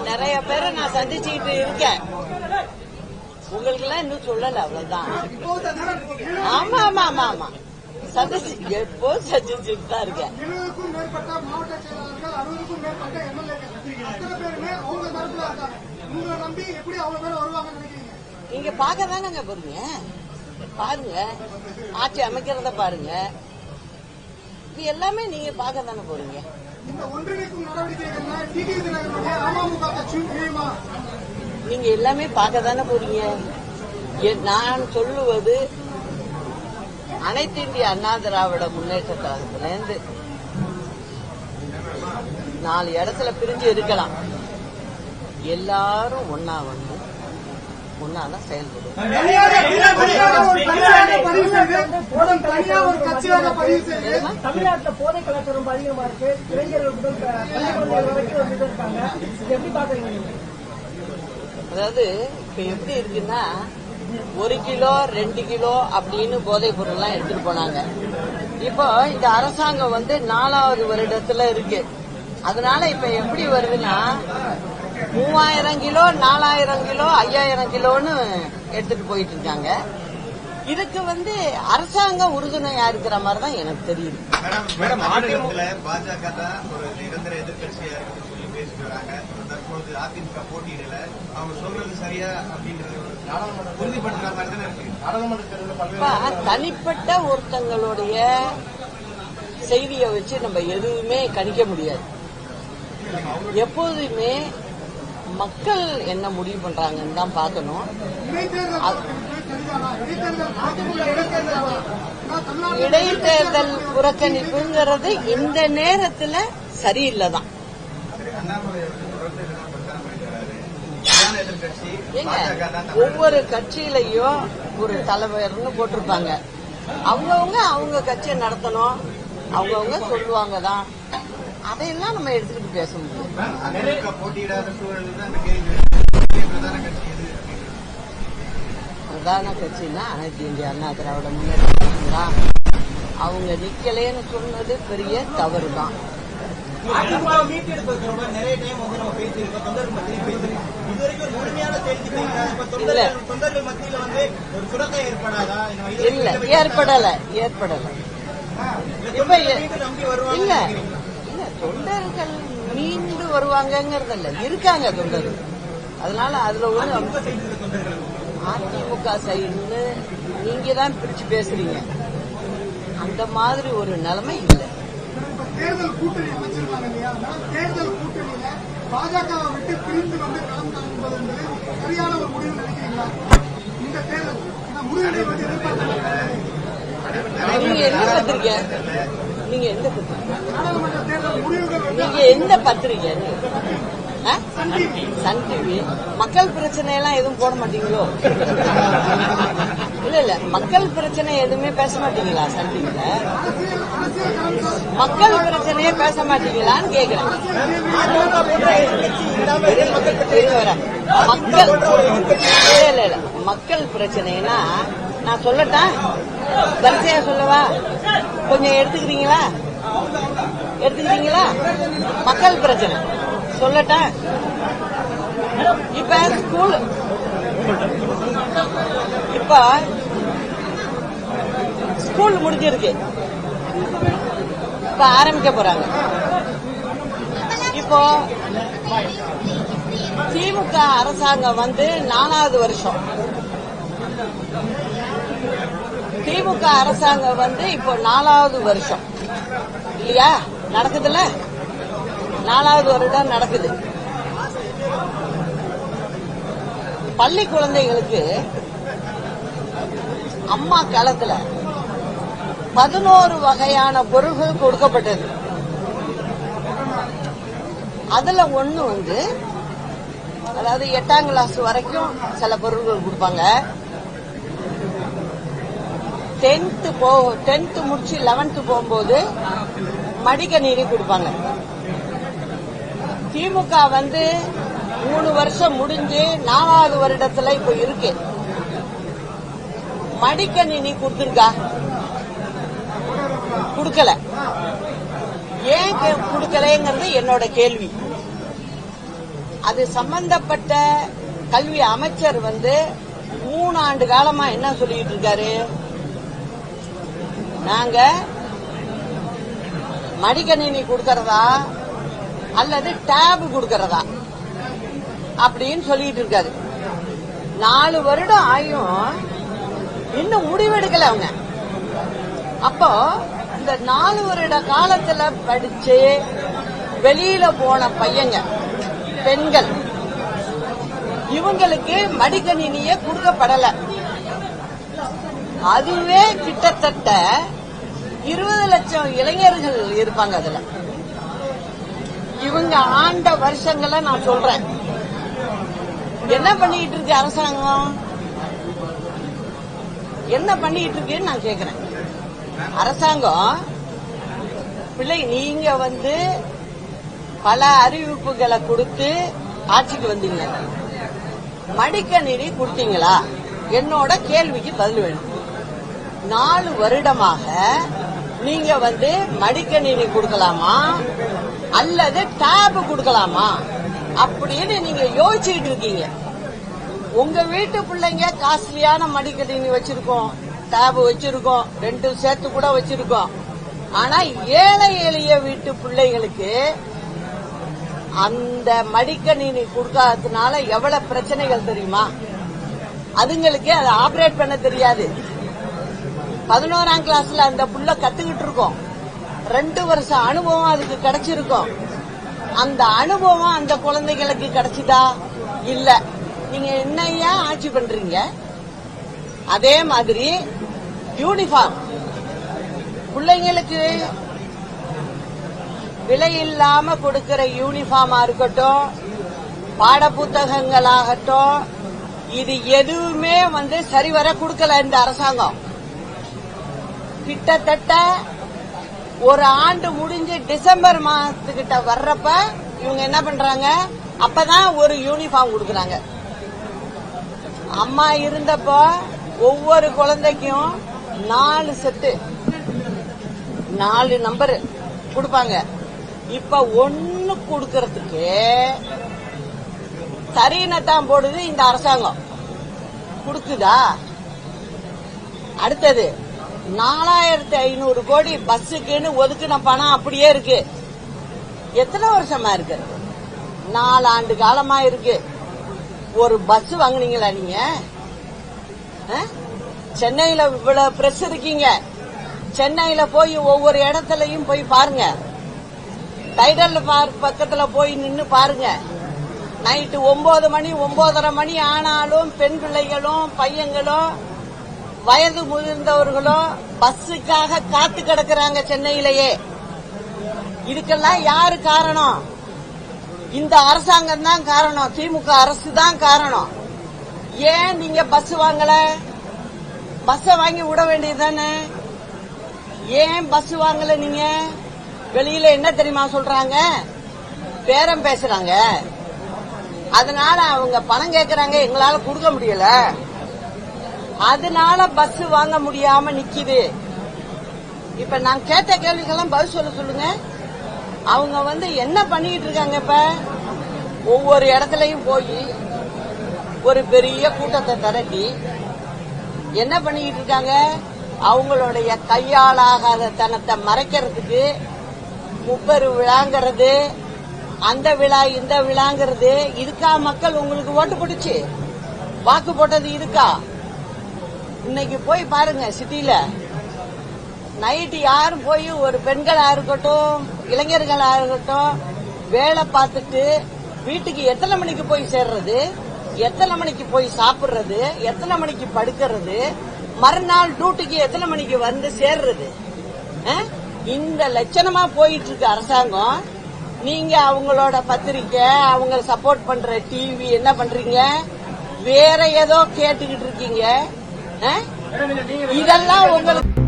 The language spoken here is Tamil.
நிறைய பேரை நான் சந்திச்சுக்கிட்டு இருக்கேன். உங்களுக்கு எல்லாம் இன்னும் சொல்லல, அவ்வளவுதான். ஆமா ஆமா ஆமா ஆமா சந்திச்சு எப்போ சந்திச்சுட்டு தான் இருக்கேன். நீங்க பாக்க தானங்க போறீங்க, பாருங்க, ஆட்சி அமைக்கிறத பாருங்க, இது எல்லாமே நீங்க பாக்க தானே போறீங்க. நீங்க எல்லாமே பார்க்க தானே போறீங்க. நான் சொல்லுவது அனைத்து இந்திய அண்ணா திராவிட முன்னேற்ற கழகத்திலிருந்து 4 இடத்துல பிரிஞ்சு இருக்கலாம், எல்லாரும் ஒன்னா வந்து ஒன்னாதான் செயல்படும். தமிழ்நாட்டில் போதை கலாச்சாரம் அதிகமா இருக்கு, இளைஞர்கள் எப்படி பாக்குறீங்க? அதாவது இப்ப எப்படி இருக்குன்னா, 1 கிலோ 2 கிலோ அப்படின்னு போதைப் பொருள் எல்லாம் எடுத்துட்டு போனாங்க. இப்போ இந்த அரசாங்கம் வந்து 4வது வருடத்துல இருக்கு. அதனால இப்ப எப்படி வருதுன்னா 3000 கிலோ 4000 கிலோ 5000 கிலோன்னு எடுத்துட்டு போயிட்டு இருக்காங்க. இதுக்கு வந்து அரசாங்கம் உறுதுணையா இருக்கிற மாதிரி தான் எனக்கு தெரியுது. பாஜக தான் ஒரு நிரந்தர எதிர்கட்சியா சொல்லி பேசிட்டு வராங்க. தற்போது அதிமுக போட்டியிடல, அவங்க சொல்றது சரியா அப்படின்றது உறுதிப்படுத்துற மாதிரி தானே இருக்கு. தனிப்பட்ட ஒருத்தங்களுடைய செய்தியை வச்சு நம்ம எதுவுமே கணிக்க முடியாது. எப்போதுமே மக்கள் என்ன முடிவு பண்றாங்கன்னு தான் பார்க்கணும். இடைத்தேர்தல் புறக்கணிப்புங்கிறது இந்த நேரத்துல சரியில்லைதான். ஒவ்வொரு கட்சியிலையும் ஒரு தலைவர்னு போட்டிருப்பாங்க. அவங்கவுங்க அவங்க கட்சியை நடத்தணும், அவங்கவுங்க சொல்லுவாங்க தான். அதையெல்லாம் நம்ம எடுத்துக்கிட்டு பேச முடியும். பிரதான கட்சின்னா அனைத்து இந்திய அண்ணா திராவிட முன்னேற்ற கழகம் தான். அவங்க நிக்கலேன்னு சொன்னது பெரிய தவறு தான். இல்ல, ஏற்படல. இப்ப இல்ல தொண்டர்கள் மீண்டு வருவாங்கங்கறதில்ல, இருக்காங்க தொண்டர்கள். அதனால அதுல ஒண்ணு அதிமுக சைடுன்னு நீங்க தான் பிரிச்சு பேசுறீங்க. அந்த மாதிரி ஒரு நிலைமை இல்ல. தேர்தல் கூட்டணி அமைச்சிருக்காங்க இல்லையா, தேர்தல் கூட்டணியில பாஜகவை விட்டு பிரிந்து வந்து களம் காண்பது என்பது சரியான ஒரு முடிவு நினைக்கிறீங்களா? இந்த தேர்தல் முடிவுகளை வந்து எதிர்பார்க்க நீங்க எந்த பத்திரிக்கை? நீங்க எந்த பத்திரிக்கை? நாடாளுமன்ற தேர்தல் முடிவுகள் நீங்க எந்த பத்திரிக்கை? Sun TV. மக்கள் பிரச்சனை எல்லாம் எதுவும் போட மாட்டீங்களோ? இல்ல மக்கள் பிரச்சனை எதுவுமே பேச மாட்டீங்களா சன் டிவில? மக்கள் பிரச்சனையே பேச மாட்டீங்களான்னு கேக்குறேன். மக்கள் பிரச்சனைனா நான் சொல்லட்டா? வரிசையா சொல்லவா? கொஞ்சம் எடுத்துக்கிறீங்களா? மக்கள் பிரச்சனை சொல்லட்டா? இப்ப ஸ்கூல் முடிஞ்சிருக்கு, இப்ப ஆரம்பிக்க போறாங்க. இப்போ திமுக அரசாங்கம் வந்து 4வது வருஷம், திமுக அரசாங்கம் வந்து இப்போ 4வது வருஷம் இல்லையா நடக்குதுல்ல? 4வது வருடம் நடக்குது. பள்ளி குழந்தைகளுக்கு அம்மா காலத்துல 11 வகையான பொருள்கள் கொடுக்கப்பட்டது. அதுல ஒண்ணு வந்து, அதாவது 8ஆம் கிளாஸ் வரைக்கும் சில பொருள்கள் கொடுப்பாங்க. 10th முடிச்சு 11th போகும்போது மடிக்கணினி கொடுப்பாங்க. திமுக வந்து 3 வருஷம் முடிஞ்சு 4வது வருடத்துல இப்ப இருக்கு. மடிக்கணினி கொடுத்திருக்கா? கொடுக்கல. ஏன் கொடுக்கலங்கிறது என்னோட கேள்வி. அது சம்பந்தப்பட்ட கல்வி அமைச்சர் 3 ஆண்டு காலமா என்ன சொல்லிட்டு இருக்காரு? நாங்க மடிக்கணினி கொடுக்கறதா அல்லது டேப் கொடுக்கறதா அப்படின்னு சொல்லிட்டு இருக்காரு. 4 வருடம் ஆயும் இன்னும் முடிவெடுக்கல அவங்க. அப்போ இந்த 4 வருட காலத்துல படிச்சு வெளியில போன பையங்க, பெண்கள், இவங்களுக்கு மடிக்கணினியே கொடுக்கப்படல. அதுவே கிட்டத்தட்ட 20 லட்சம் இளைஞர்கள் இருப்பாங்க. அதுல இவங்க ஆண்ட வருஷங்களை நான் சொல்றேன். என்ன பண்ணிட்டு இருக்கு அரசாங்கம்? என்ன பண்ணிட்டு இருக்குன்னு நான் கேக்குறேன். அரசாங்கம் பிள்ளை, நீங்க பல அறிவிப்புகளை கொடுத்து ஆட்சிக்கு வந்தீங்க. மடிக்கணினி கொடுத்தீங்களா? என்னோட கேள்விக்கு பதில் வேணும். 4 வருடமாக நீங்க மடிக்கணினி கொடுக்கலாமா அல்லது டேப் கொடுக்கலாமா அப்படின்னு நீங்க யோசிச்சுட்டு இருக்கீங்க. உங்க வீட்டு பிள்ளைங்க காஸ்ட்லியான மடிக்கணினி வச்சிருக்கோம், டேப் வச்சிருக்கோம், 2 சேர்த்து கூட வச்சிருக்கோம். ஆனா ஏழை எளிய வீட்டு பிள்ளைகளுக்கு அந்த மடிக்கணினி கொடுக்காததுனால எவ்வளவு பிரச்சனைகள் தெரியுமா? அதுங்களுக்கு அதை ஆபரேட் பண்ண தெரியாது. 11ஆம் கிளாஸ்ல அந்த புள்ள கத்துக்கிட்டு இருக்கோம். 2 வருஷம் அனுபவம் அதுக்கு கிடைச்சிருக்கும். அந்த அனுபவம் அந்த குழந்தைகளுக்கு கிடைச்சதா? இல்ல. நீங்க என்னையா ஆட்சி பண்றீங்க? அதே மாதிரி யூனிஃபார்ம் பிள்ளைங்களுக்கு விலை இல்லாம கொடுக்கிற யூனிஃபார்மா இருக்கட்டும், பாட புத்தகங்களாகட்டும், இது எதுவுமே சரிவர கொடுக்கல இந்த அரசாங்கம். கிட்டத்தட்ட ஒரு ஆண்டு முடிஞ்சு டிசம்பர் மாசத்துக்கிட்ட வர்றப்ப இவங்க என்ன பண்றாங்க? அப்பதான் ஒரு யூனிஃபார்ம் கொடுக்கறாங்க. அம்மா இருந்தப்போ ஒவ்வொரு குழந்தைக்கும் 4 செட்டு, 4 நம்பர் கொடுப்பாங்க. இப்ப 1 கொடுக்கறதுக்கு தரீனத்தான் போடுது இந்த அரசாங்கம். கொடுக்குதா? அடுத்தது 4500 கோடி பஸ்ஸுக்குன்னு ஒதுக்கின பணம் அப்படியே இருக்கு. எத்தனை வருஷமா இருக்கு? 4 ஆண்டு காலமா இருக்கு. ஒரு பஸ் வாங்குனீங்களா நீங்க? சென்னையில இவ்வளவு பிரஸ் இருக்கீங்க. சென்னையில போய் ஒவ்வொரு இடத்துலயும் போய் பாருங்க. டைடல் பார்க் பக்கத்துல போய் நின்னு பாருங்க. நைட்டு 9 மணி 9:30 மணி ஆனாலும் பெண் பிள்ளைகளும் பையங்களும் வயது முதிர்ந்தவர்களும் பஸ்ஸுக்காக காத்து கிடக்குறாங்க சென்னையிலேயே. இதுக்கெல்லாம் யாரு காரணம்? இந்த அரசாங்கம் தான் காரணம். திமுக அரசு தான் காரணம். ஏன் நீங்க பஸ் வாங்கல? பஸ் வாங்கி விட வேண்டியதுதானே? ஏன் பஸ் வாங்கல நீங்க? வெளியில என்ன தெரியுமா சொல்றாங்க? பேரம் பேசுறாங்க. அதனால அவங்க பணம் கேட்கறாங்க, எங்களால கொடுக்க முடியல, அதனால பஸ் வாங்க முடியாம நிக்குது. இப்ப நான் கேட்ட கேள்விக்கெல்லாம் பதில் சொல்லுங்க. அவங்க என்ன பண்ணிட்டு இருக்காங்க? இப்ப ஒவ்வொரு இடத்துலயும் போய் ஒரு பெரிய கூட்டத்தை திரட்டி என்ன பண்ணிட்டு இருக்காங்க? அவங்களுடைய கையாளாகாத தனத்தை மறைக்கிறதுக்கு முப்பெரு விழாங்கிறது, அந்த விழா இந்த விழாங்கிறது. இதுக்கா மக்கள் உங்களுக்கு ஓட்டு போட்டுச்சு? வாக்கு போட்டது இருக்கா? இன்னைக்கு போய் பாருங்க சிட்டில நைட்டு யாரும் போய் ஒரு பெண்களா இருக்கட்டும் இளைஞர்களா இருக்கட்டும் வேலை பார்த்துட்டு வீட்டுக்கு எத்தனை மணிக்கு போய் சேர்றது, எத்தனை மணிக்கு போய் சாப்பிடுறது, எத்தனை மணிக்கு படுக்கிறது, மறுநாள் டியூட்டிக்கு எத்தனை மணிக்கு சேர்றது? இந்த லட்சணமா போயிட்டு இருக்கு அரசாங்கம். நீங்க அவங்களோட பத்திரிக்கை, அவங்க சப்போர்ட் பண்ற டிவி என்ன பண்றீங்க? வேற ஏதோ கேட்டுக்கிட்டு இருக்கீங்க. இதெல்லாம் உங்களுக்கு